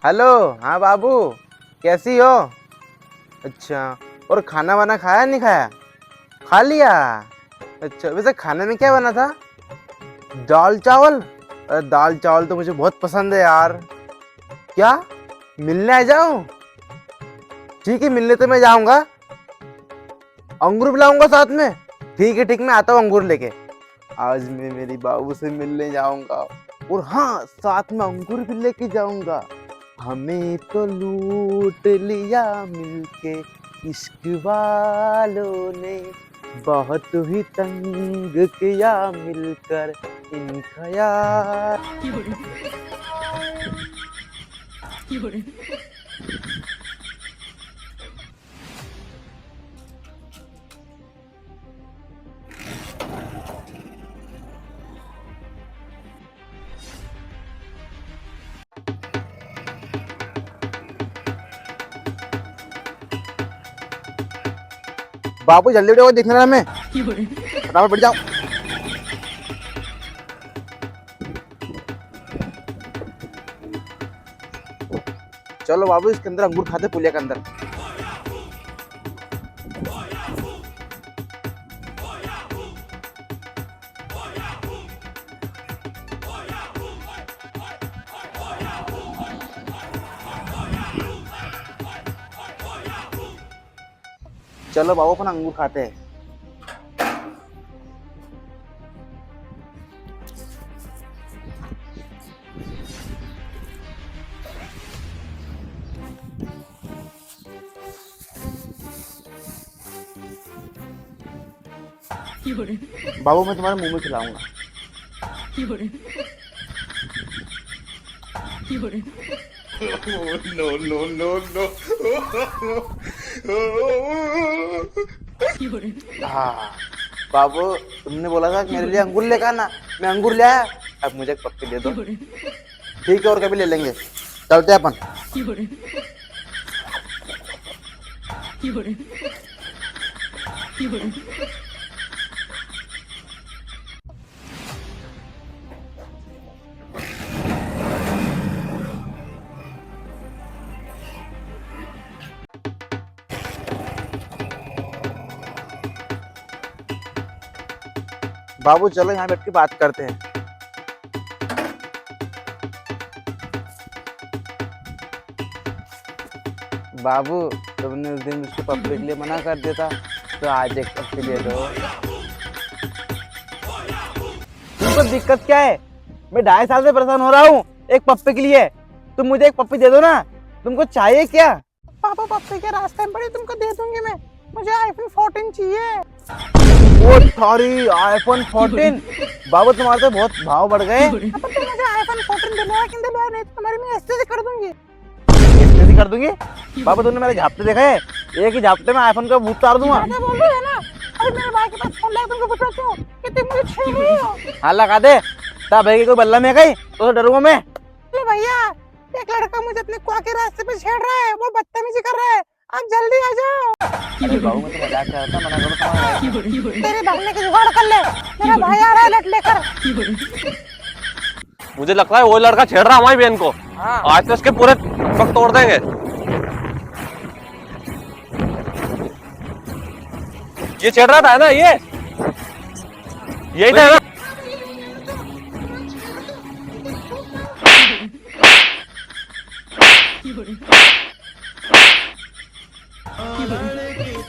Hello. हाँ बाबू, कैसी हो? अच्छा, और खाना वाना खाया नहीं खाया? खा लिया। अच्छा, वैसे खाने में क्या बना था? दाल चावल? अरे दाल चावल तो मुझे बहुत पसंद है यार। क्या मिलने आ जाऊं? ठीक है, मिलने तो मैं जाऊंगा। अंगूर भी लाऊंगा साथ में। ठीक है ठीक, मैं आता हूँ अंगूर लेके। आज मैं मेरी बाबू से मिलने जाऊंगा, और हाँ, साथ में अंगूर भी लेके जाऊंगा। हमें तो लूट लिया मिलके इश्क वालों ने, बहुत ही तंग किया मिलकर इन ख्याल। बाबू जल्दी बैठो, दिखने रहा मैं। फटाफट बैठ जाओ। चलो बाबू, इसके अंदर अंगूर खाते, पुलिया के अंदर। चलो बाबू, अपन अंगूर खाते हैं। बाबू मैं तुम्हारे मुंह में खिलाऊंगा। No no no no. हाँ बाबू, तुमने बोला था कि मेरे लिए अंगूर लेकर आना, मैं अंगूर ले आया। अब मुझे एक पप्पी दे दो। ठीक है, और कभी ले लेंगे। चलते हैं अपन। बाबू चलो यहाँ बैठ के बात करते हैं। बाबू, तुमने उस दिन उसको पप्पी के लिए मना कर दिया था, तो आज एक पप्पी दे दो। तुमको दिक्कत क्या है? मैं 2.5 साल से परेशान हो रहा हूँ एक पप्पी के लिए। तुम मुझे एक पप्पी दे दो ना। तुमको चाहिए क्या? पापा पप्पी के रास्ते में पड़ी, तुमको दे दूंगी मैं। मुझे आईफोन 14 चाहिए। वो सॉरी, आईफोन 14? बाबू तुम्हारे तो बहुत भाव बढ़ गए। पापा तुम मुझे आईफोन 14 दिलवा कि दिलवा, नहीं तो तुम्हारी मैं ऐसे कर दूंगी। कैसे कर दूंगी? बाबू तुमने मेरे झापटे देखा है? एक ही झापटे में आईफोन का भूत उतार दूंगा। ज्यादा बोल रहे हो ना। अरे मेरे भाई के पास फोन लगा, तुमको पूछो क्यों कि तुम मुझे छेड़ रही हो। हाँ लगा दे। तब भाई कोई बल्ला में गई तो डरूंगा मैं। अरे भैया, एक लड़का मुझे अपने कुआं के रास्ते पे छेड़ रहा है, वो बदतमीजी कर रहा है। आप जल्दी आ जाओ। अरे बाबू मैं तो मजाक कर रहा था, मना करो तुम्हारा। तेरे भागने की जुगाड़ कर ले, मेरा भाई आ रहा है लट लेकर। मुझे लगता है वो लड़का छेड़ रहा हमारी बहन को। आज तो इसके पूरे पग तोड़ देंगे। ये छेड़ रहा था ना, ये यही था ना।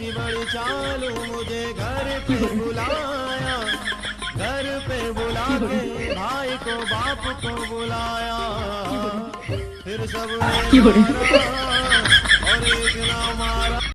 की बड़ी चालू मुझे घर पे बुलाया, घर पे बुला के भाई को बाप को बुलाया, फिर सबने